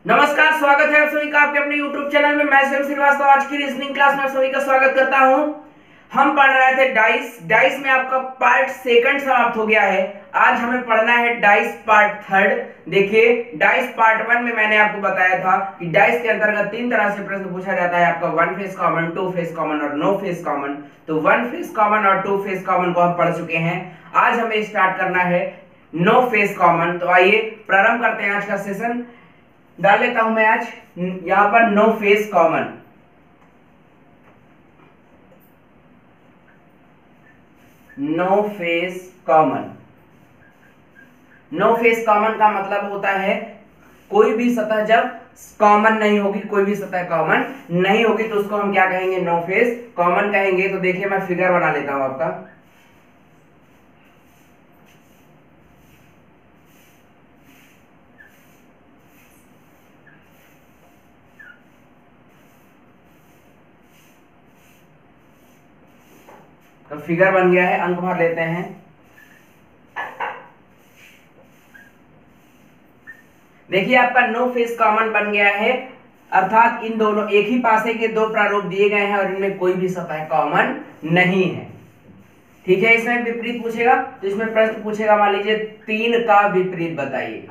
नमस्कार, स्वागत है आप सभी का आपके अपने YouTube चैनल में। मैं शिव श्रीवास्तव आज की रीजनिंग क्लास में आप सभी का स्वागत करता हूं। हम पढ़ रहे थे डाइस में आपका पार्ट सेकंड समाप्त हो गया है। आज हमें पढ़ना है डाइस पार्ट थर्ड। देखिए, डाइस पार्ट वन में मैंने आपको बताया था कि डाइस के अंतर्गत तीन तरह से प्रश्न पूछा जाता है आपका, one face common, two face common और नो फेस कॉमन। तो वन फेस कॉमन और टू फेस कॉमन को हम पढ़ चुके हैं। आज हमें स्टार्ट करना है नो फेस कॉमन। तो आइए प्रारंभ करते हैं आज का सेशन। डाल लेता हूं मैं आज यहां पर no face common. No face common, no face common का मतलब होता है कोई भी सतह जब कॉमन नहीं होगी, कोई भी सतह कॉमन नहीं होगी तो उसको हम क्या कहेंगे, नो फेस कॉमन कहेंगे। तो देखिए मैं फिगर बना लेता हूं आपका। तो फिगर बन गया है, अंक भर लेते हैं। देखिए आपका नो फेस कॉमन बन गया है, अर्थात इन दोनों एक ही पासे के दो प्रारूप दिए गए हैं और इनमें कोई भी सतह कॉमन नहीं है। ठीक है, इसमें विपरीत पूछेगा तो इसमें प्रश्न पूछेगा, मान लीजिए 3 का विपरीत बताइए।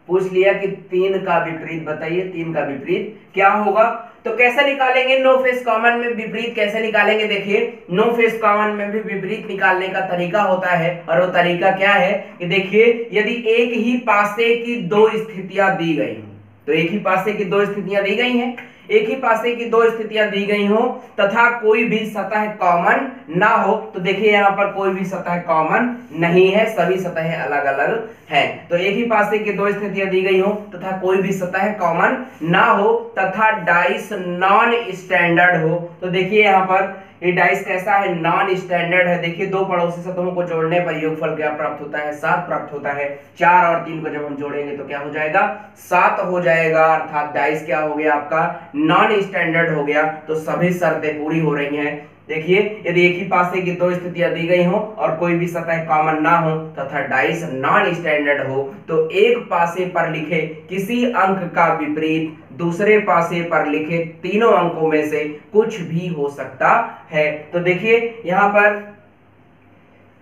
पूछ लिया कि 3 का विपरीत बताइए, 3 का विपरीत क्या होगा। तो कैसे निकालेंगे नो फेस कॉमन में विपरीत, कैसे निकालेंगे। देखिए, नो फेस कॉमन में भी विपरीत निकालने का तरीका होता है, और वो तरीका क्या है कि देखिए, यदि एक ही पासे की दो स्थितियां दी गई हो, तो एक ही पासे की दो स्थितियां दी गई हैं, एक ही पासे की दो स्थितियां दी गई हो तथा कोई भी सतह कॉमन ना हो, तो देखिए यहां पर कोई भी सतह कॉमन नहीं है, सभी सतहें अलग अलग हैं। तो एक ही पासे की दो स्थितियां दी गई हो तथा कोई भी सतह कॉमन ना हो तथा डाइस नॉन स्टैंडर्ड हो। तो देखिए यहां पर ये डाइस कैसा है, नॉन स्टैंडर्ड है। देखिए दो पड़ोसी सतहों को जोड़ने पर योगफल क्या प्राप्त होता है, 7 प्राप्त होता है। 4 और 3 को जब हम जोड़ेंगे तो क्या हो जाएगा, 7 हो जाएगा। अर्थात डाइस क्या हो गया आपका, नॉन स्टैंडर्ड हो गया। तो सभी शर्तें पूरी हो रही हैं। देखिए, यदि एक ही पासे की दो स्थितियां दी गई हो और कोई भी सतह कॉमन ना हो तथा डाइस नॉन स्टैंडर्ड हो, तो एक पासे पर लिखे किसी अंक का विपरीत दूसरे पासे पर लिखे तीनों अंकों में से कुछ भी हो सकता है। तो देखिए यहां पर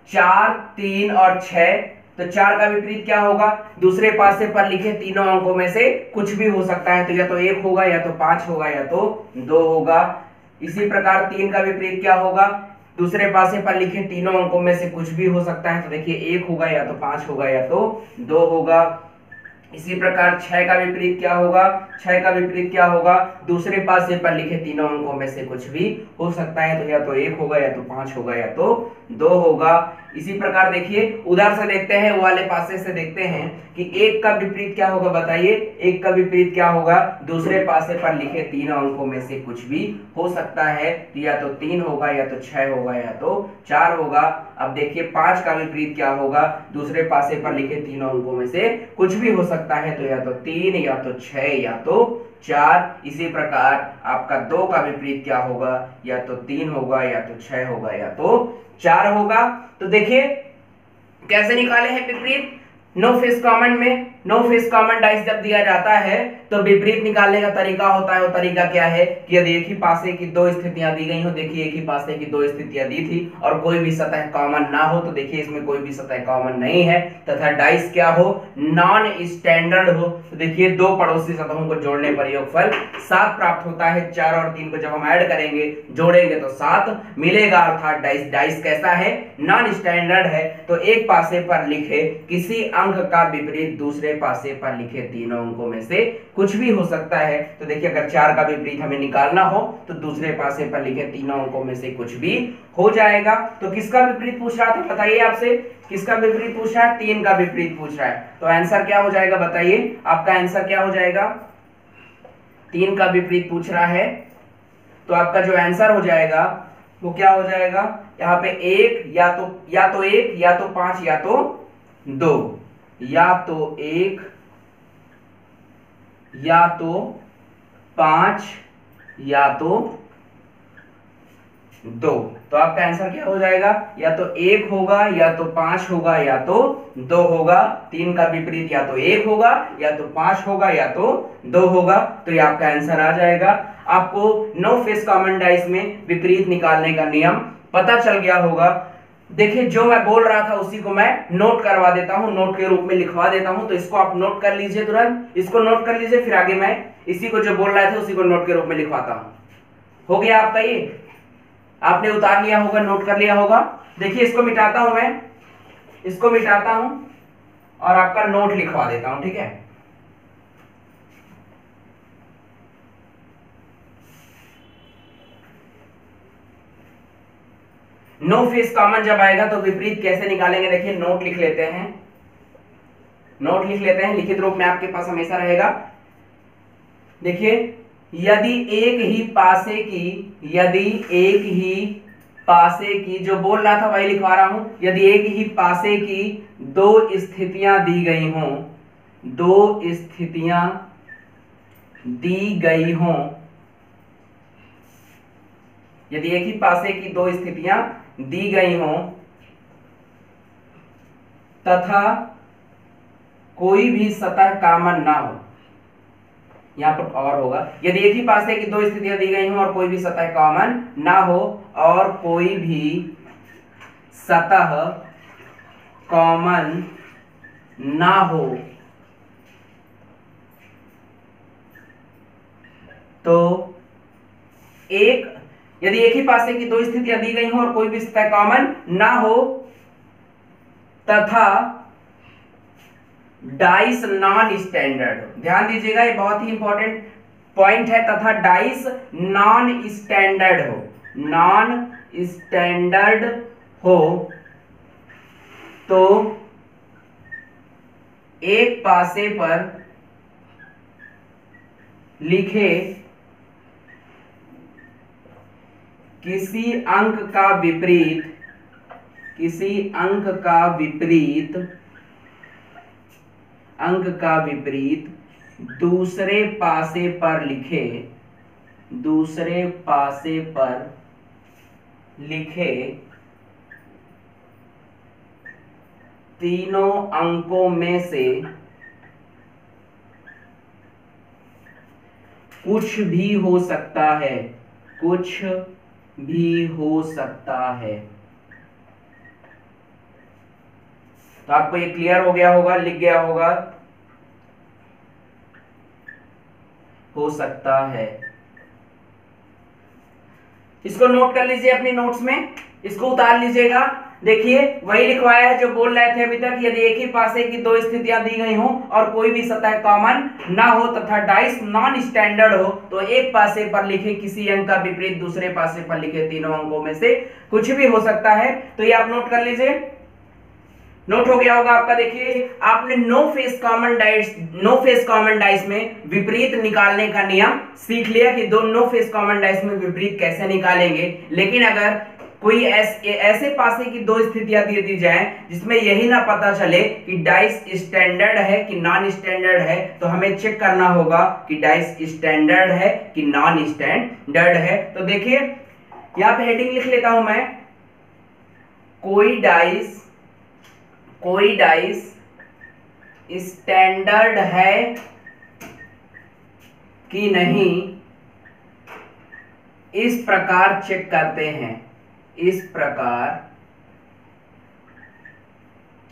4, 3 और 6, तो 4 का विपरीत क्या होगा, दूसरे पासे पर लिखे तीनों अंकों में से कुछ भी हो सकता है। तो या तो 1 होगा, या तो 5 होगा, या तो 2 होगा। इसी प्रकार 3 का विपरीत क्या होगा, दूसरे पासे पर लिखे तीनों अंकों में से कुछ भी हो सकता है। तो देखिए 1 होगा, या तो 5 होगा, या तो 2 होगा। इसी प्रकार 6 का विपरीत क्या होगा, 6 का विपरीत क्या होगा, दूसरे पासे पर लिखे तीनों अंकों में से कुछ भी हो सकता है। तो या तो 1 होगा, या तो 5 होगा, या तो 2 होगा। इसी प्रकार देखिए उधर से देखते हैं, वो वाले पासे से देखते हैं कि 1 का विपरीत क्या होगा, बताइए 1 का विपरीत क्या होगा, दूसरे पासे पर लिखे तीनों अंकों में से कुछ भी हो सकता है। तो या तो 3 होगा, या तो 6 होगा, या तो 4 होगा। अब देखिए 5 का विपरीत क्या होगा, दूसरे पासे पर लिखे तीनों अंकों में से कुछ भी हो सकता है। तो या तो 3, या तो 6, या तो 4। इसी प्रकार आपका 2 का विपरीत क्या होगा, या तो 3 होगा, या तो 6 होगा, या तो 4 होगा। तो देखिए कैसे निकाले हैं विपरीत नो फेस कॉमन में। नो फेस कॉमन डाइस जब दिया जाता है तो विपरीत निकालने का तरीका होता है। वो तरीका क्या है कि यदि एक ही पासे की दो स्थितियां दी गई हो, देखिए एक ही पासे की दो स्थितियां दी थी और कोई भी सतह कॉमन ना हो, तो देखिए इसमें कोई भी सतह कॉमन नहीं है तथा डाइस क्या हो, नॉन स्टैंडर्ड हो। तो देखिए दो पड़ोसी सतहों को जोड़ने पर योगफल 7 प्राप्त होता है। 4 और 3 को जब हम ऐड करेंगे, जोड़ेंगे तो 7 मिलेगा। अर्थात डाइस कैसा है, नॉन स्टैंडर्ड है। तो एक पासे पर लिखे किसी अंक का विपरीत दूसरे पासे पर लिखे तीनों अंकों में से कुछ भी हो सकता है। तो देखिए अगर 4 का विपरीत हमें निकालना हो तो दूसरे पासे पर लिखे तीनों अंकों में से कुछ भी हो जाएगा। तो किसका विपरीत पूछ रहा था, बताइए आपसे, किसका विपरीत पूछ रहा है, 3 का विपरीत पूछ रहा है। तो आंसर क्या हो जाएगा, बताइए आपका आंसर क्या हो जाएगा, 3 का विपरीत पूछ रहा है। तो आपका जो आंसर हो जाएगा वो क्या हो जाएगा, यहाँ पे 1, या तो 1, या तो 5, या तो 2, या तो 1, या तो 5, या तो 2। तो आपका आंसर क्या हो जाएगा, या तो 1 होगा, या तो 5 होगा, या तो 2 होगा। 3 का विपरीत या तो 1 होगा, या तो 5 होगा, या तो 2 होगा। तो ये आपका आंसर आ जाएगा। आपको नो फेस कॉमन डाइस में विपरीत निकालने का नियम पता चल गया होगा। देखिए, जो मैं बोल रहा था उसी को मैं नोट करवा देता हूं, नोट के रूप में लिखवा देता हूं। तो इसको आप नोट कर लीजिए, तुरंत इसको नोट कर लीजिए, फिर आगे मैं इसी को जो बोल रहे थे उसी को नोट के रूप में लिखवाता हूं। हो गया आपका, ये आपने उतार लिया होगा, नोट कर लिया होगा। देखिए, इसको मिटाता हूं मैं, इसको मिटाता हूं और आपका नोट लिखवा देता हूं, ठीक है। नो फेस कॉमन जब आएगा तो विपरीत कैसे निकालेंगे, देखिए नोट लिख लेते हैं, नोट लिख लेते हैं, लिखित रूप में आपके पास हमेशा रहेगा। देखिए, यदि एक ही पासे की, यदि एक ही पासे की, जो बोल रहा था वही लिखवा रहा हूं, यदि एक ही पासे की दो स्थितियां दी गई हों, दो स्थितियां दी गई हों, यदि एक ही पासे की दो स्थितियां दी गई हों तथा कोई भी सतह कॉमन ना हो, यहां पर और होगा, यदि एक ही पासे की दो स्थितियां दी गई हों और कोई भी सतह कॉमन ना हो, और कोई भी सतह कॉमन ना हो, तो यदि एक ही पासे की दो स्थितियां दी गई हों और कोई भी सतह कॉमन ना हो तथा डाइस नॉन स्टैंडर्ड हो, ध्यान दीजिएगा, ये बहुत ही इंपॉर्टेंट पॉइंट है, तथा डाइस नॉन स्टैंडर्ड हो, नॉन स्टैंडर्ड हो, तो एक पासे पर लिखे किसी अंक का विपरीत, किसी अंक का विपरीत, अंक का विपरीत दूसरे पासे पर लिखे, दूसरे पासे पर लिखे तीनों अंकों में से कुछ भी हो सकता है, कुछ भी हो सकता है। तो आपको ये क्लियर हो गया होगा, लिख गया होगा, हो सकता है। इसको नोट कर लीजिए अपनी नोट्स में, इसको उतार लीजिएगा। देखिए, वही लिखवाया है जो बोल रहे थे अभी तक, यदि एक ही पासे की दो स्थितियां दी गई हों और कोई भी सतह कॉमन ना हो तथा डाइस नॉन स्टैंडर्ड हो, तो एक पासे पर लिखे किसी अंक का विपरीत दूसरे पासे पर लिखे तीनों अंकों में से कुछ भी हो सकता है। तो ये आप नोट कर लीजिए, नोट हो गया होगा आपका। देखिए, आपने नो फेस कॉमन डाइस में विपरीत निकालने का नियम सीख लिया कि दो नो फेस कॉमन डाइस में विपरीत कैसे निकालेंगे। लेकिन अगर कोई ऐसे पासे की दो स्थितियां दे दी जाए जिसमें यही ना पता चले कि डाइस स्टैंडर्ड है कि नॉन स्टैंडर्ड है, तो हमें चेक करना होगा कि डाइस स्टैंडर्ड है कि नॉन स्टैंडर्ड है। तो देखिए, यहां पे हेडिंग लिख लेता हूं मैं, कोई डाइस स्टैंडर्ड है कि नहीं, इस प्रकार चेक करते हैं, इस प्रकार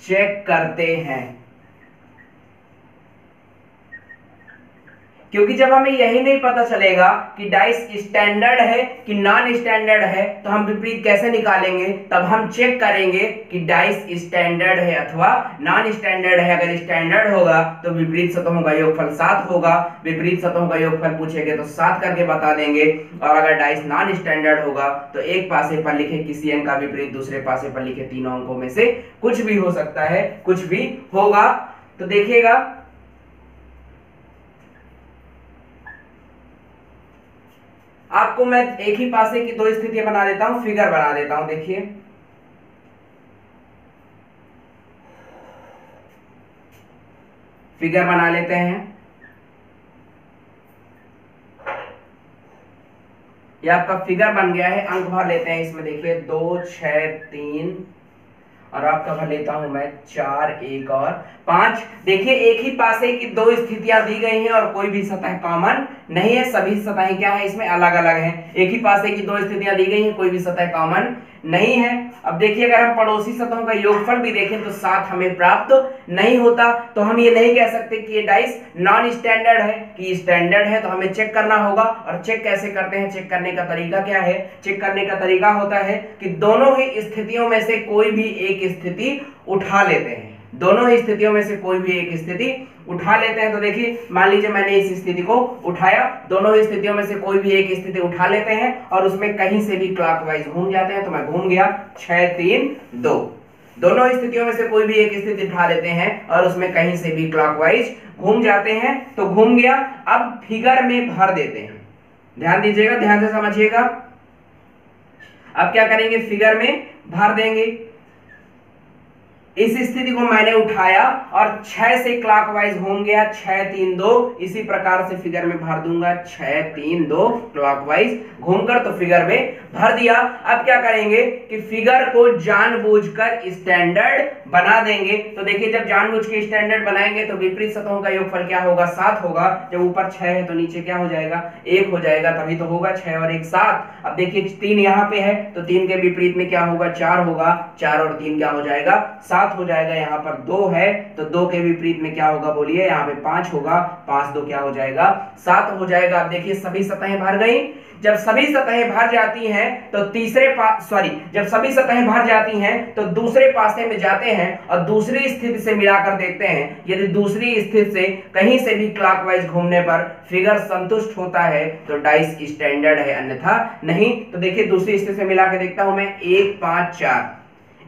चेक करते हैं। क्योंकि जब हमें यही नहीं पता चलेगा कि डाइस स्टैंडर्ड है कि नॉन स्टैंडर्ड है, तो हम विपरीत कैसे निकालेंगे। तब हम चेक करेंगे कि डाइस स्टैंडर्ड है अथवा नॉन स्टैंडर्ड है। अगर स्टैंडर्ड होगा तो विपरीत सतहों का योगफल 7 होगा, विपरीत सतहों का योगफल पूछेंगे तो 7 करके बता देंगे। और अगर डाइस नॉन स्टैंडर्ड होगा तो एक पासे पर लिखे किसी अंक का विपरीत दूसरे पासे पर लिखे तीनों अंकों में से कुछ भी हो सकता है, कुछ भी होगा। तो देखिएगा, आपको मैं एक ही पासे की दो स्थितियां बना देता हूं, फिगर बना देता हूं। देखिए, फिगर बना लेते हैं। ये आपका फिगर बन गया है। अंक भर लेते हैं इसमें, देखिए 2 6 3 और आपका भर लेता हूं मैं 4 1 और 5। देखिए एक ही पासे की दो स्थितियां दी गई हैं और कोई भी सतह कॉमन नहीं है, सभी सतहें क्या है इसमें अलग अलग हैं। एक ही पासे की दो स्थितियां दी गई हैं, कोई भी सतह कॉमन नहीं है। अब देखिए अगर हम पड़ोसी सतहों का योगफल भी देखें तो 7 हमें प्राप्त नहीं होता, तो हम ये नहीं कह सकते कि ये डाइस नॉन स्टैंडर्ड है, कि स्टैंडर्ड है। तो हमें चेक करना होगा, और चेक कैसे करते हैं, चेक करने का तरीका क्या है, चेक करने का तरीका होता है कि दोनों ही स्थितियों में से कोई भी एक स्थिति उठा लेते हैं, दोनों ही स्थितियों में से कोई भी एक स्थिति उठा लेते हैं। तो देखिए मान लीजिए मैंने इस स्थिति को उठाया, दोनों ही स्थितियों में से कोई भी एक स्थिति उठा लेते हैं और उसमें कहीं से भी क्लॉकवाइज घूम जाते हैं। तो मैं घूम गया 6 3 2, दोनों स्थितियों में से कोई भी एक स्थिति उठा लेते हैं और उसमें कहीं से भी क्लॉकवाइज घूम जाते हैं, तो घूम गया। अब फिगर में भर देते हैं, ध्यान दीजिएगा, ध्यान से समझिएगा। अब क्या करेंगे, फिगर में भर देंगे। इस स्थिति को मैंने उठाया और 6 से क्लॉकवाइज घूम गया, 6 3 2। इसी प्रकार से फिगर में भर दूंगा 6 3 2 क्लॉकवाइज घूमकर, तो फिगर में भर दिया। अब क्या करेंगे कि फिगर को जानबूझकर स्टैंडर्ड बना देंगे। तो देखिए जब जानबूझ के स्टैंडर्ड बनाएंगे तो विपरीत सतहों का योगफल क्या होगा, 7 होगा। जब ऊपर 6 है तो नीचे क्या हो जाएगा, 1 हो जाएगा, तभी तो होगा 6 और 1 7। अब देखिए 3 यहाँ पे है तो 3 के विपरीत में क्या होगा, 4 होगा, 4 और 3 क्या हो जाएगा, 7 हो जाएगा। यहाँ पर 2 है तो 2 के विपरीत में क्या होगा, बोलिए, यहाँ पे 5 होगा, 5 2 क्या हो जाएगा, 7 हो जाएगा। अब देखिए सभी सतहें भर गई। जब सभी सतहें भर जाती हैं तो जब सभी सतहें भर जाती हैं तो दूसरे पासे में जाते हैं और दूसरी स्थिति से मिलाकर देखते हैं। यदि दूसरी स्थिति से कहीं से भी क्लॉकवाइज घूमने पर फिगर संतुष्ट होता है तो डाइस स्टैंडर्ड है, अन्यथा नहीं। तो देखिए दूसरी स्थिति से मिला के देखता हूं मैं, 1 5 4,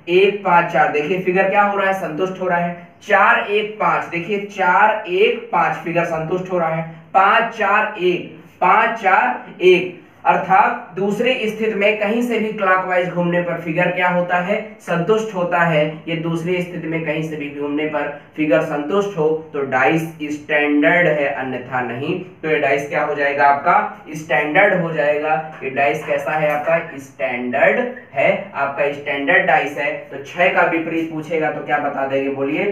1 5 4, देखिए फिगर क्या हो रहा है, संतुष्ट हो रहा है। 4 1 5, देखिए 4 1 5 फिगर संतुष्ट हो रहा है। 5 4 1, 5 4 1, अर्थात दूसरी स्थिति में कहीं से भी क्लॉकवाइज घूमने पर फिगर क्या होता है, संतुष्ट होता है। ये दूसरी स्थिति में कहीं से भी घूमने पर फिगर संतुष्ट हो तो डाइस स्टैंडर्ड है, अन्यथा नहीं। तो ये डाइस क्या हो जाएगा, आपका स्टैंडर्ड हो जाएगा। ये डाइस कैसा है, आपका स्टैंडर्ड है, आपका स्टैंडर्ड डाइस है। तो 6 का विपरीत पूछेगा तो क्या बता देंगे, बोलिए,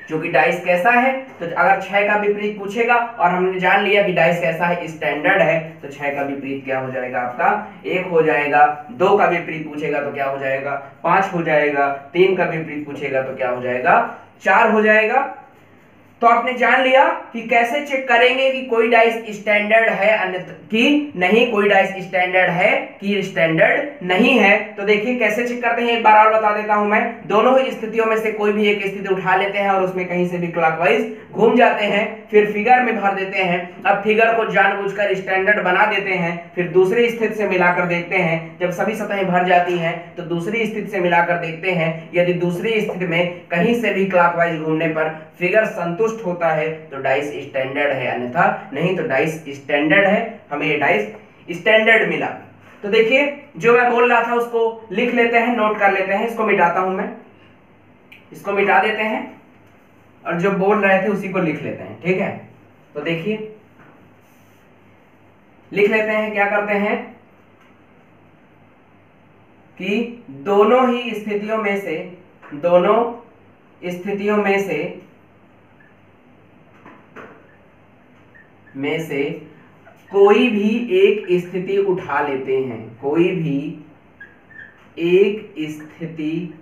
क्योंकि डाइस कैसा है। तो अगर 6 का विपरीत पूछेगा और हमने जान लिया कि डाइस कैसा है, स्टैंडर्ड है, तो 6 का विपरीत क्या हो जाएगा, आपका 1 हो जाएगा। 2 का विपरीत पूछेगा तो क्या हो जाएगा, 5 हो जाएगा। 3 का विपरीत पूछेगा तो क्या हो जाएगा, 4 हो जाएगा। तो आपने जान लिया कि कैसे चेक करेंगे कि कोई डाइस स्टैंडर्ड है अन्यथा कि नहीं, कोई डाइस स्टैंडर्ड है कि स्टैंडर्ड नहीं है। तो देखिए कैसे चेक करते हैं, एक बार और बता देता हूं मैं। दोनों ही स्थितियों में से कोई भी एक स्थिति उठा लेते हैं और उसमें कहीं से भी क्लॉकवाइज घूम जाते हैं, फिर फिगर में भर देते हैं। अब फिगर को जानबूझकर स्टैंडर्ड बना देते हैं, फिर दूसरी स्थिति से मिलाकर देखते हैं। जब सभी सतहें भर जाती हैं तो दूसरी स्थिति से मिलाकर देखते हैं। यदि दूसरी स्थिति में कहीं से भी क्लॉकवाइज घूमने पर फिगर संतुष्ट होता है तो डाइस स्टैंडर्ड है, अन्यथा नहीं। तो डाइस स्टैंडर्ड है, हमें ये डाइस स्टैंडर्ड मिला। तो देखिए जो मैं बोल रहा था उसको लिख लेते हैं, नोट कर लेते हैं। इसको मिटाता हूं मैं, इसको मिटा देते हैं और जो बोल रहे थे उसी को लिख लेते हैं, ठीक है। तो देखिए लिख लेते हैं, क्या करते हैं कि दोनों ही स्थितियों में से कोई भी एक स्थिति उठा लेते हैं, कोई भी एक स्थिति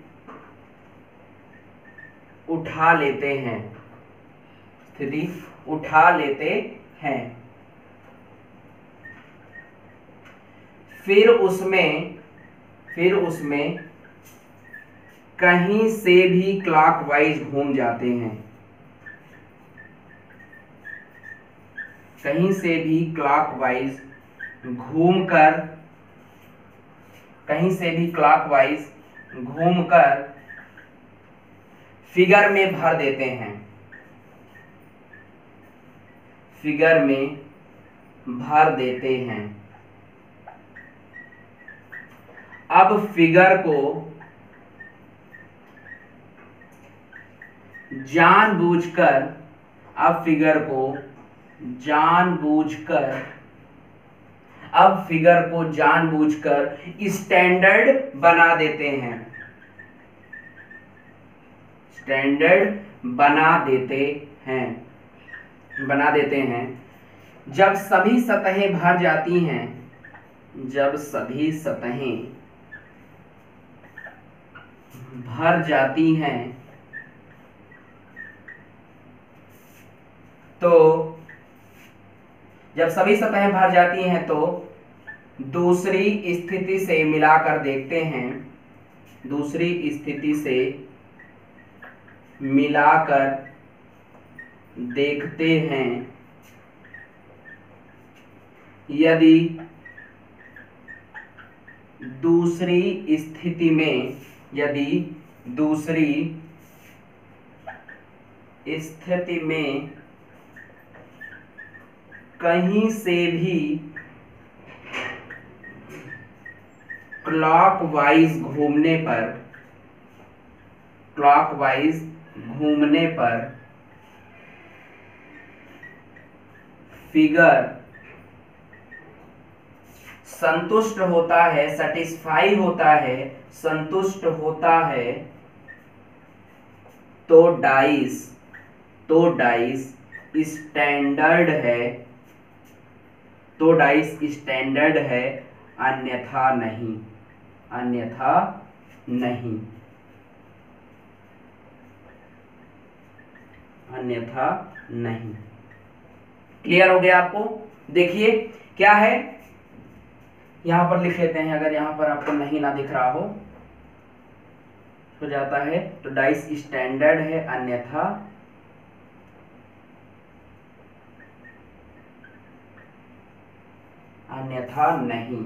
उठा लेते हैं, स्थिति उठा लेते हैं, फिर उसमें कहीं से भी क्लॉकवाइज घूम जाते हैं, कहीं से भी क्लॉकवाइज घूमकर फिगर में भर देते हैं, फिगर में भर देते हैं। अब फिगर को जानबूझकर अब फिगर को जानबूझकर स्टैंडर्ड बना देते हैं, स्टैंडर्ड बना देते हैं। जब सभी सतहें भर जाती हैं, जब सभी सतहें भर जाती हैं तो जब सभी सतहें भर जाती हैं तो दूसरी स्थिति से मिलाकर देखते हैं, दूसरी स्थिति से मिलाकर देखते हैं। यदि दूसरी स्थिति में, यदि दूसरी स्थिति में कहीं से भी क्लॉकवाइज घूमने पर फिगर संतुष्ट होता है, सेटिस्फाई होता है, संतुष्ट होता है, तो डाइस स्टैंडर्ड है, तो डाइस स्टैंडर्ड है, अन्यथा नहीं, अन्यथा नहीं, अन्यथा नहीं। क्लियर हो गया आपको? देखिए क्या है, यहां पर लिख लेते हैं, अगर यहां पर आपको नहीं ना दिख रहा हो जाता है, तो डाइस स्टैंडर्ड है, अन्यथा नहीं।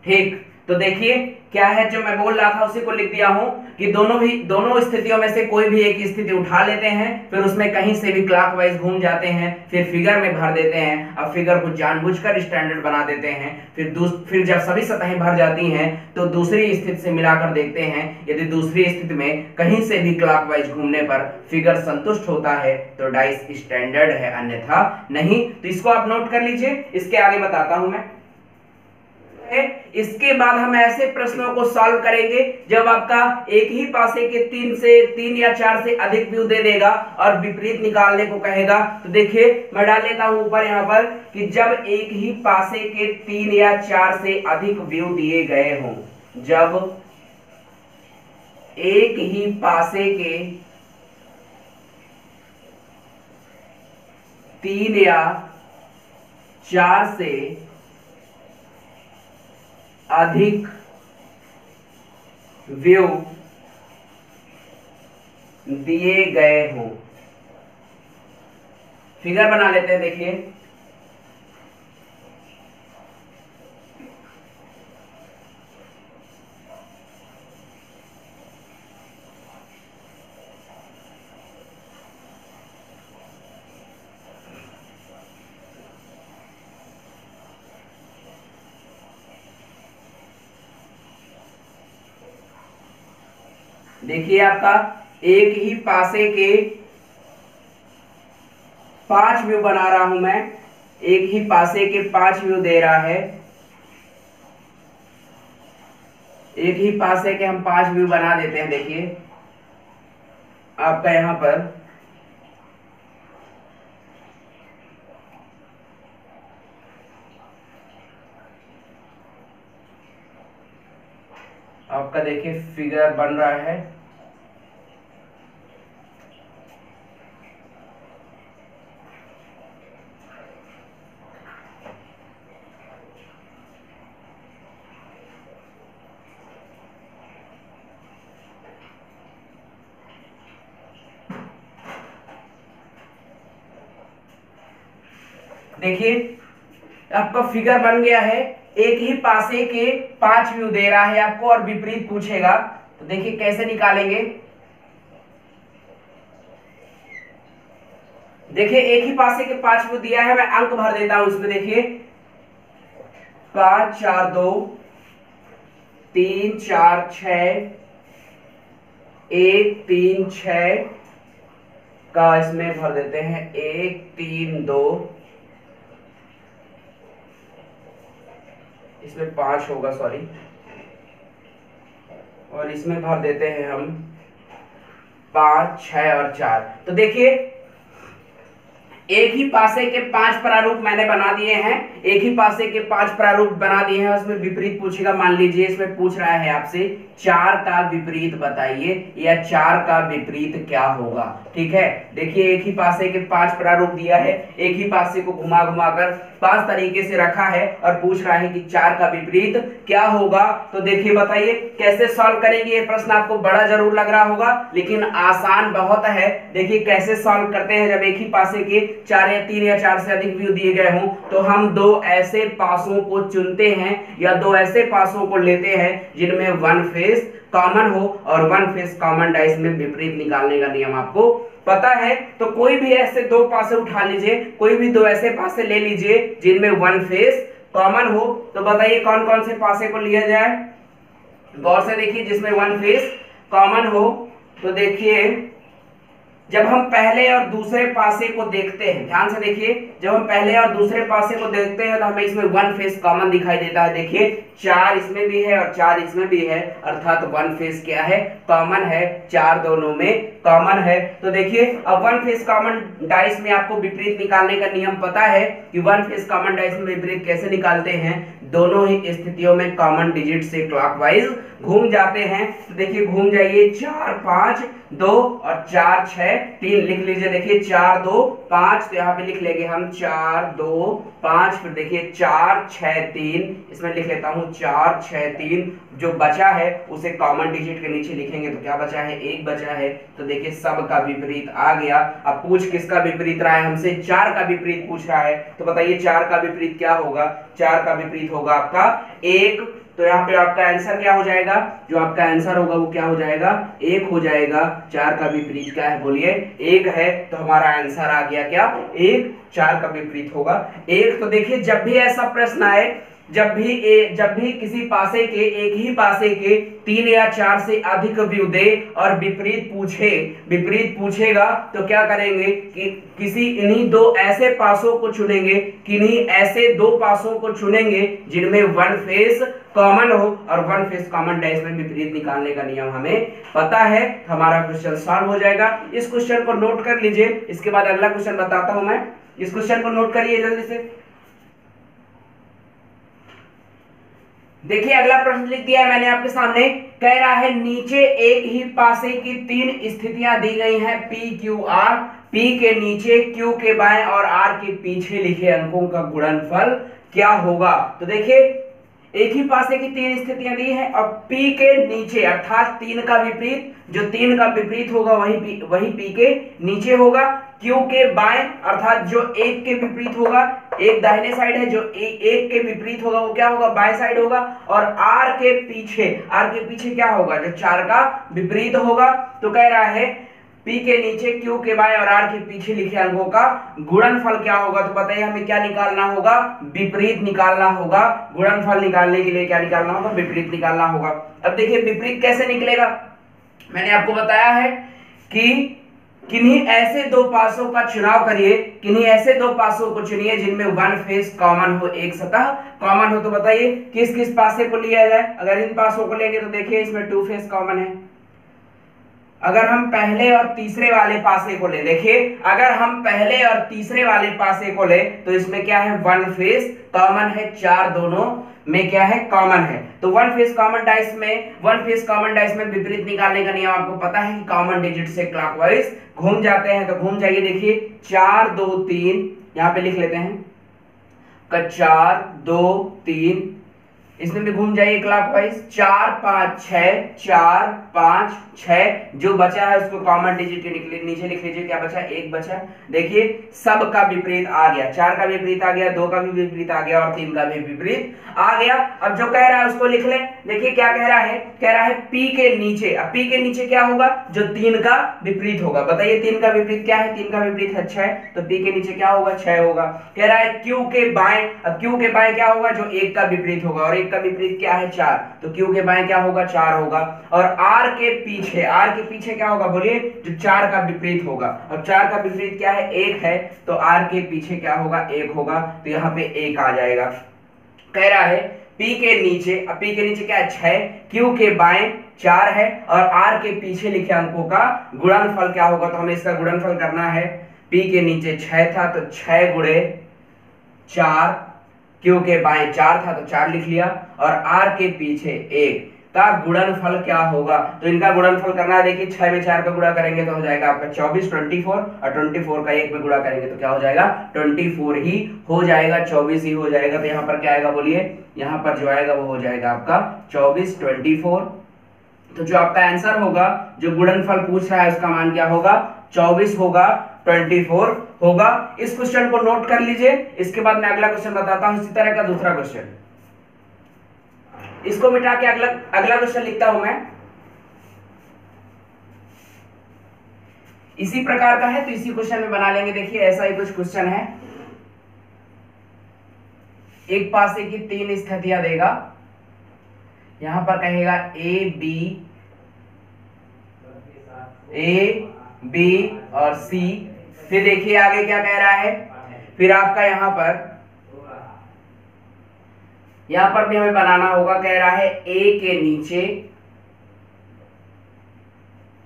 ठीक, तो देखिए क्या है, जो मैं बोल रहा था उसी को लिख दिया हूं कि दोनों स्थितियों में से कोई भी एक स्थिति उठा लेते हैं, फिर उसमें कहीं से भी क्लॉकवाइज घूम जाते हैं, फिर फिगर में भर देते हैं। अब फिगर को जानबूझकर स्टैंडर्ड बना देते हैं। फिर जब सभी सतहें भर जाती हैं तो दूसरी स्थिति से मिलाकर देखते हैं। यदि दूसरी स्थिति में कहीं से भी क्लॉकवाइज घूमने पर फिगर संतुष्ट होता है तो डाइस स्टैंडर्ड है, अन्यथा नहीं। तो इसको आप नोट कर लीजिए, इसके आगे बताता हूं मैं। इसके बाद हम ऐसे प्रश्नों को सॉल्व करेंगे जब आपका एक ही पासे के 3 या 4 से अधिक व्यू दे देगा और विपरीत निकालने को कहेगा। तो देखिए मैं डाल लेता हूं ऊपर यहां पर कि जब एक ही पासे के 3 या 4 से अधिक व्यू दिए गए हों, जब एक ही पासे के 3 या 4 से अधिक व्यू दिए गए हों। फिगर बना लेते हैं, देखिए देखिए आपका एक ही पासे के 5 व्यू बना रहा हूं मैं, एक ही पासे के 5 व्यू दे रहा है। एक ही पासे के हम 5 व्यू बना देते हैं। देखिए आपका यहां पर आपका देखिए फिगर बन रहा है। देखिए आपका फिगर बन गया है। एक ही पासे के 5 व्यू दे रहा है आपको और विपरीत पूछेगा। तो देखिए कैसे निकालेंगे। देखिए एक ही पासे के 5 व्यू दिया है, मैं अंक भर देता हूं इसमें। देखिए 5 4 2 3 4 6 1 3 6 का इसमें भर देते हैं। 1 3 2 इसमें 5 होगा, सॉरी, और इसमें भर देते हैं हम 5, 6 और 4। तो देखिए एक ही पासे के 5 प्रारूप मैंने बना दिए हैं, एक ही पासे के 5 प्रारूप बना दिए हैं। उसमें विपरीत पूछेगा, मान लीजिए इसमें पूछ रहा है आपसे 4 का विपरीत बताइए या 4 का विपरीत क्या होगा। ठीक है, देखिए एक ही पासे के 5 प्रारूप दिया है, एक ही पासे को घुमा घुमा कर 5 तरीके से रखा है और पूछ रहा है कि 4 का विपरीत क्या होगा। तो देखिए बताइए कैसे सॉल्व करेंगे। ये प्रश्न आपको बड़ा जरूर लग रहा होगा लेकिन आसान बहुत है। देखिए कैसे सॉल्व करते हैं। जब एक ही पासे के 4 या 3 या 4 से अधिक व्यू दिए गए हों तो हम 2 ऐसे पासों को चुनते हैं या 2 ऐसे पासों को लेते हैं जिनमें 1 फेस कॉमन हो और 1 फेस कॉमन डाइस में विपरीत निकालने का नियम आपको पता है। तो कोई भी ऐसे 2 पासे उठा लीजिए, कोई भी 2 ऐसे पासे ले लीजिए जिनमें 1 फेस कॉमन हो। तो बताइए कौन कौन से पासे को लिया जाए। गौर से देखिए, जिसमें 1 फेस कॉमन हो। तो देखिए जब हम पहले और दूसरे पासे को देखते हैं, ध्यान से देखिए, जब हम पहले और दूसरे पासे को देखते हैं तो हमें इसमें 1 फेस कॉमन दिखाई देता है। देखिए 4 इसमें भी है और 4 इसमें भी है, अर्थात 1 फेस क्या है, कॉमन है। 4 दोनों में कॉमन है। तो देखिए अब 1 फेस कॉमन डाइस में आपको विपरीत निकालने का नियम पता है कि 1 फेस कॉमन डाइस में विपरीत कैसे निकालते हैं। दोनों ही स्थितियों में कॉमन डिजिट से क्लॉकवाइज घूम जाते हैं। तो देखिए घूम जाइए, 4, 5, 2 और 4, 6, 3 लिख लीजिए। देखिए 4, 2, 5, तो यहाँ पे लिख लेंगे हम 4, 2, 5। फिर देखिए 4, 6, 3, इसमें लिख लेता हूँ 4, 6, 3। जो बचा है उसे कॉमन डिजिट के नीचे लिखेंगे तो क्या बचा है, 1 बचा है। तो देखिए सब का विपरीत आ गया। अब पूछ किसका विपरीत रहा है हमसे, 4 का विपरीत पूछ रहा है। तो बताइए 4 का विपरीत क्या होगा। 4 का विपरीत होगा आपका 1। तो यहाँ पे आपका आंसर क्या हो जाएगा, जो आपका आंसर होगा वो क्या हो जाएगा, 1 हो जाएगा। 4 का विपरीत क्या है बोलिए, 1 है। तो हमारा आंसर आ गया क्या, 1। 4 का विपरीत होगा 1। तो देखिए जब भी ऐसा प्रश्न आए, जब भी किसी पासे के, एक ही पासे के 3 या 4 से अधिक व्यू दे और विपरीत पूछेगा तो क्या करेंगे कि किसी इन्हीं 2 ऐसे पासों को चुनेंगे, किन्हीं ऐसे 2 पासों को चुनेंगे जिनमें 1 फेस कॉमन हो और 1 फेस कॉमन डाइस में विपरीत निकालने का नियम हमें पता है। हमारा क्वेश्चन सॉल्व हो जाएगा। इस क्वेश्चन को नोट कर लीजिए, इसके बाद अगला क्वेश्चन बताता हूं मैं। इस क्वेश्चन को नोट करिए जल्दी से। देखिए अगला प्रश्न लिख दिया है मैंने आपके सामने। कह रहा है नीचे एक ही पासे की 3 स्थितियां दी गई हैं P, Q, R। P के नीचे, Q के बाएं और R के पीछे लिखे अंकों का गुणनफल क्या होगा। तो देखिए एक ही पासे की 3 स्थितियां दी हैं और P के नीचे अर्थात 3 का विपरीत, जो 3 का विपरीत होगा वही P के नीचे होगा। Q के बाएं अर्थात जो 1 के विपरीत होगा, 1 दाहिने साइड है, जो 1 के विपरीत होगा वो क्या होगा, बाएं साइड होगा। और R के पीछे क्या होगा, जो 4 का विपरीत होगा। तो कह रहा है P के नीचे, Q के बाएं और R के पीछे लिखे अंकों का गुणनफल क्या होगा। तो बताइए हमें क्या निकालना होगा, विपरीत निकालना होगा। गुणनफल निकालने के लिए क्या निकालना होगा, विपरीत निकालना होगा। अब देखिए विपरीत कैसे निकलेगा। मैंने आपको बताया है कि किन्हीं ऐसे 2 पासों का चुनाव करिए, किन्हीं ऐसे 2 पासों को चुनिए जिनमें 1 फेस कॉमन हो, एक सतह कॉमन हो। तो बताइए किस किस पासे को लिया जाए। अगर इन पासों को लेंगे तो देखिए इसमें 2 फेस कॉमन है। अगर हम पहले और तीसरे वाले पासे को ले, देखिए अगर हम पहले और तीसरे वाले पासे को ले तो इसमें क्या है, 1 फेस कॉमन है। 4 दोनों में क्या है, कॉमन है। तो 1 फेस कॉमन डाइस में विपरीत निकालने का नियम आपको पता है कि कॉमन डिजिट से क्लॉकवाइज घूम जाते हैं। तो घूम जाइए, देखिए 4, 2, 3 यहां पे लिख लेते हैं, 4, 2, 3 इसमें भी घूम जाइए क्लॉकवाइज। 4, 5, 6, 4, 5, 6 जो बचा है उसको कॉमन डिजिट के नीचे लिख लीजिए। क्या बचा, 1 बचा। देखिए सब का विपरीत आ गया, 4 का विपरीत आ गया, 2 का भी विपरीत आ गया और 3 का भी विपरीत आ गया। अब जो कह रहा है उसको लिख ले। देखिए क्या कह रहा है, P के नीचे। अब P के नीचे क्या होगा, जो 3 का विपरीत होगा। बताइए 3 का विपरीत क्या है, 3 का विपरीत है 6। तो P के नीचे क्या होगा, 6 होगा। कह रहा है Q के बाएं। अब Q के बाएं क्या होगा, जो 1 का विपरीत होगा और 1 का विपरीत क्या है, 4। तो Q के बाएं क्या होगा, 4 होगा। और R के पीछे क्या होगा बोलिए, जो 4 का विपरीत होगा। अब 4 का विपरीत क्या है, 1 है। तो R के पीछे क्या होगा, 1 होगा। तो यहाँ पे 1 आ जाएगा। कह रहा है P के नीचे, अब P के नीचे क्या है 6, Q के बाएं 4 है और R के पीछे लिखे अंकों का गुणनफल क्या होगा, तो हमें इसका गुणनफल करना है। P के नीचे 6 था तो 6 गुणे 4, Q के बाएं 4 था तो 4 लिख लिया और R के पीछे 1 का गुणनफल क्या होगा, तो इनका गुणनफल करना है। देखिए 6 में 4 का गुणा करेंगे तो हो जाएगा आपका 24, 24 और 24 का 1 में गुणा करेंगे तो क्या हो जाएगा 24 ही हो जाएगा, 24 ही हो जाएगा। तो यहाँ पर क्या आएगा बोलिए, यहाँ पर जो आएगा वो हो जाएगा आपका 24, 24। तो जो आपका आंसर होगा, जो गुणनफल पूछ रहा है उसका मान क्या होगा 24 होगा, 24 होगा। इस क्वेश्चन को नोट कर लीजिए। इसके बाद मैं अगला क्वेश्चन बताता हूं, इसी तरह का दूसरा क्वेश्चन। इसको मिटा के अगला क्वेश्चन लिखता हूं मैं। इसी प्रकार का है तो इसी क्वेश्चन में बना लेंगे। देखिए ऐसा ही कुछ क्वेश्चन है, एक पासे की 3 स्थितियां देगा। यहां पर कहेगा ए बी और सी। फिर देखिए आगे क्या कह रहा है, फिर आपका यहां पर भी हमें बनाना होगा। कह रहा है ए के नीचे,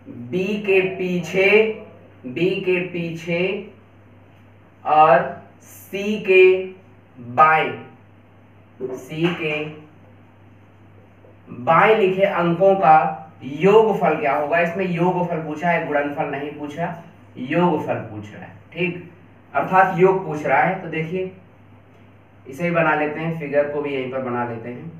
बी के पीछे और सी के बाएं लिखे अंकों का योगफल क्या होगा। इसमें योगफल पूछा है, गुणनफल नहीं पूछा, योगफल पूछ रहा है। ठीक, अर्थात योग पूछ रहा है। तो देखिए इसे ही बना लेते हैं, फिगर को भी यहीं पर बना लेते हैं।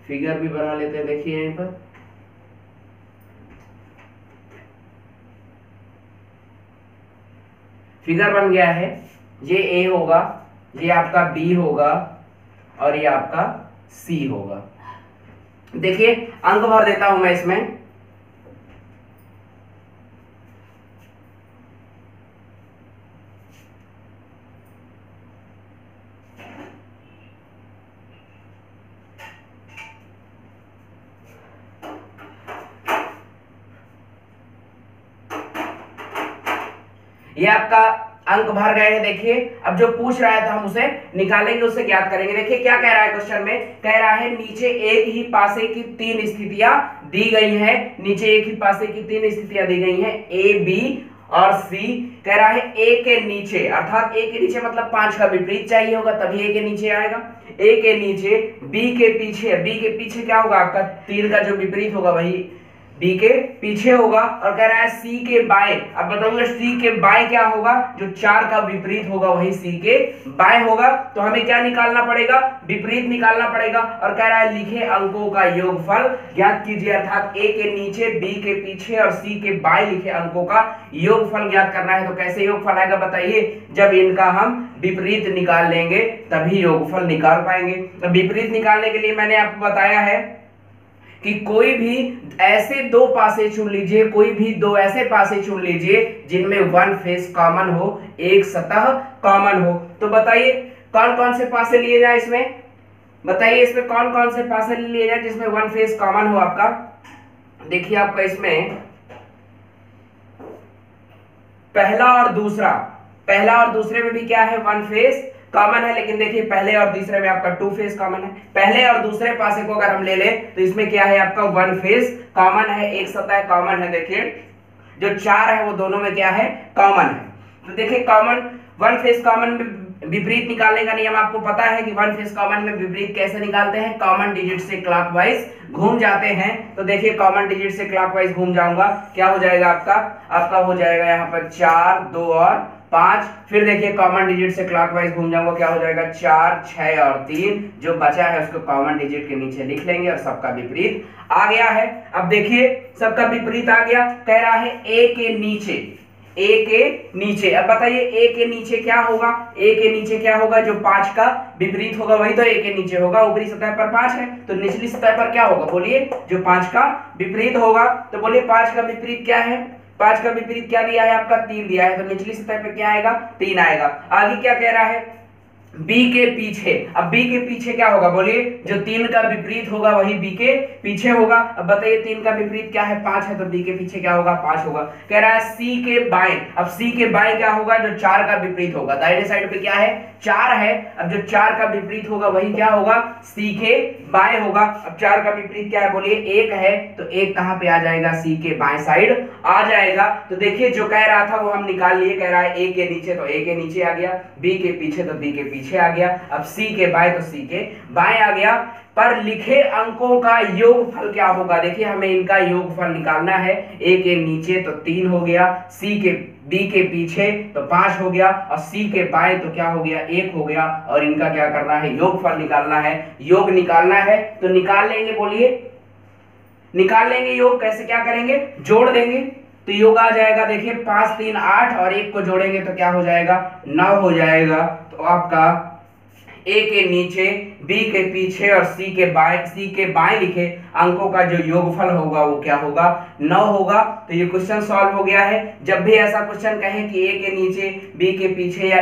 फिगर भी बना लेते हैं, देखिए यहीं पर फिगर बन गया है। ये ए होगा, ये आपका बी होगा और ये आपका सी होगा। देखिए अंक भर देता हूं मैं इसमें। ये आपका अंक भर गए हैं। देखिए अब जो पूछ रहा है तो हम उसे निकालेंगे, उसे ज्ञात करेंगे। देखिए क्या कह रहा है क्वेश्चन में, कह रहा है नीचे एक ही पासे की 3 स्थितियां दी गई हैं। नीचे एक ही पासे की 3 स्थितियां दी गई हैं, ए बी और सी। कह रहा है ए के नीचे, अर्थात ए के नीचे मतलब 5 का विपरीत चाहिए होगा तभी ए के नीचे आएगा। ए के नीचे, बी के पीछे क्या होगा आपका 3 का जो विपरीत होगा वही बी के पीछे होगा। और कह रहा है सी के बाएं, अब बताऊंगा सी के बाएं क्या होगा, जो 4 का विपरीत होगा वही सी के बाएं होगा। तो हमें क्या निकालना पड़ेगा, विपरीत निकालना पड़ेगा। और कह रहा है लिखे अंकों का योगफल ज्ञात कीजिए, अर्थात ए के नीचे, बी के पीछे और सी के बाएं लिखे अंकों का योगफल ज्ञात करना है। तो कैसे योगफल आएगा बताइए, जब इनका हम विपरीत निकाल लेंगे तभी योगफल निकाल पाएंगे। तो विपरीत निकालने के लिए मैंने आपको बताया है कि कोई भी ऐसे 2 पासे चुन लीजिए, कोई भी 2 ऐसे पासे चुन लीजिए जिनमें 1 फेस कॉमन हो, एक सतह कॉमन हो। तो बताइए कौन कौन से पासे लिए जाए इसमें, बताइए इसमें कौन कौन से पासे लिए जाए जिसमें 1 फेस कॉमन हो आपका। देखिए आपका इसमें पहला और दूसरे में भी क्या है 1 फेस कॉमन है, लेकिन देखिए पहले और तीसरे में आपका 2 फेस कॉमन है। पहले और दूसरे पासे को अगर हम ले ले तो इसमें क्या है आपका 1 फेस कॉमन है, एक सतह कॉमन है। देखिए जो 4 है वो दोनों में क्या है कॉमन है। तो देखिए कॉमन 1 फेस कॉमन में विपरीत निकालने का नियम आपको पता है कि 1 फेस कॉमन में विपरीत कैसे निकालते हैं, कॉमन डिजिट से क्लॉकवाइज घूम जाते हैं। तो देखिए कॉमन डिजिट से क्लॉकवाइज घूम जाऊंगा, क्या हो जाएगा आपका हो जाएगा यहाँ पर 4, 2 और 5। फिर देखिए कॉमन डिजिट से क्लॉकवाइज घूम जाऊंगा, क्या हो जाएगा 4, 6 और 3। जो बचा है उसको कॉमन डिजिट के नीचे लिख लेंगे और सबका विपरीत आ गया है। अब देखिए सबका विपरीत आ गया। कह रहा है ए के नीचे, अब बताइए ए के नीचे क्या होगा, ए के नीचे क्या होगा, जो 5 का विपरीत होगा वही तो ए के नीचे होगा। ऊपरी सतह पर 5 है तो निचली सतह पर क्या होगा बोलिए, जो 5 का विपरीत होगा। तो बोलिए 5 का विपरीत क्या है, 5 का विपरीत क्या दिया है आपका 3 दिया है, तो निचली सतह पे क्या आएगा 3 आएगा। आगे क्या कह रहा है, बी के पीछे। अब बी के पीछे क्या होगा बोलिए, जो 3 का विपरीत होगा वही बी के पीछे होगा। अब बताइए 3 का विपरीत क्या है, 5 है, तो बी के पीछे क्या होगा, 5 होगा। कह रहा है सी के बाएं। अब सी के बाएं क्या होगा, जो 4 का विपरीत होगा। दाहिने साइड पे क्या है, 4 है। अब जो 4 का विपरीत होगा वही क्या होगा, सी के बाएं होगा। अब 4 का विपरीत क्या है बोलिए, 1 है, तो 1 कहां पे आ जाएगा, सी के बाएं साइड आ जाएगा। तो देखिए जो कह रहा था वो हम निकाल लिए। कह रहा है ए के नीचे, तो ए के नीचे आ गया, बी के पीछे तो बी के पीछे आ गया। अब सी के बाएं तो सी के बाएं आ गया। पर लिखे अंकों का योगफल क्या होगा, देखिए हमें इनका योगफल निकालना है। ए के नीचे तो 3 हो गया, सी के बी के पीछे तो 5 हो गया, और सी के बाएं तो क्या हो गया, 1 हो गया। और इनका क्या करना है, योगफल निकालना है। योग निकालना है तो निकाल लेंगे, बोलिए निकाल लेंगे योग। कैसे क्या करेंगे, जोड़ देंगे तो योग आ जाएगा। देखिए 5 3 8 और 1 को जोड़ेंगे तो क्या हो जाएगा, 9 हो जाएगा। तो आपका ए के नीचे बी के पीछे और सी के बाएं लिखे अंकों का जो योगफल होगा वो क्या होगा, 9 होगा। तो ये क्वेश्चन सॉल्व हो गया है। जब भी ऐसा क्वेश्चन कहे कि ए के नीचे बी के पीछे या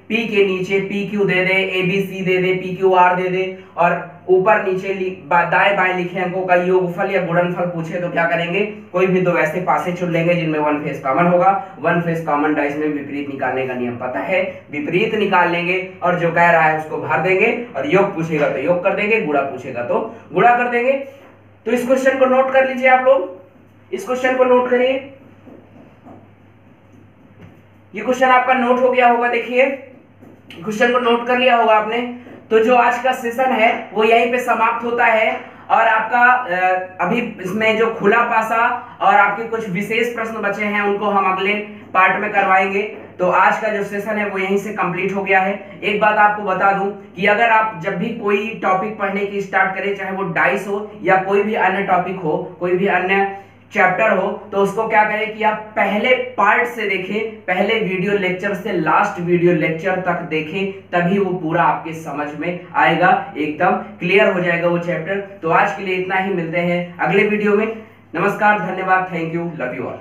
पी के नीचे पी क्यू दे दे, ए बी सी दे दे, पी क्यू आर दे दे, और ऊपर नीचे दाएं बाएं लिखे अंकों का योगफल या गुणनफल पूछे तो क्या करेंगे, कोई भी 2 ऐसे पासे चुन लेंगे जिनमें 1 फेस कॉमन होगा। 1 फेस कॉमन था, इसमें विपरीत निकालने का नियम पता है, विपरीत निकाल लेंगे और जो कह रहा है उसको भर देंगे, और योग पूछेगा तो योग कर देंगे, गुणा पूछेगा तो गुणा कर देंगे। तो इस क्वेश्चन को नोट कर लीजिए आप लोग, इस क्वेश्चन को नोट करिए। ये क्वेश्चन आपका नोट हो गया होगा, देखिए क्वेश्चन को नोट कर लिया होगा आपने। तो जो आज का सेशन है वो यहीं पे समाप्त होता है, और आपका अभी इसमें जो खुला पासा और आपके कुछ विशेष प्रश्न बचे हैं उनको हम अगले पार्ट में करवाएंगे। तो आज का जो सेशन है वो यहीं से कंप्लीट हो गया है। एक बात आपको बता दूं कि अगर आप जब भी कोई टॉपिक पढ़ने की स्टार्ट करें, चाहे वो डाइस हो या कोई भी अन्य टॉपिक हो, कोई भी अन्य चैप्टर हो, तो उसको क्या करें कि आप पहले पार्ट से देखें, पहले वीडियो लेक्चर से लास्ट वीडियो लेक्चर तक देखें, तभी वो पूरा आपके समझ में आएगा, एकदम क्लियर हो जाएगा वो चैप्टर। तो आज के लिए इतना ही, मिलते हैं अगले वीडियो में। नमस्कार, धन्यवाद, thank you, love you all.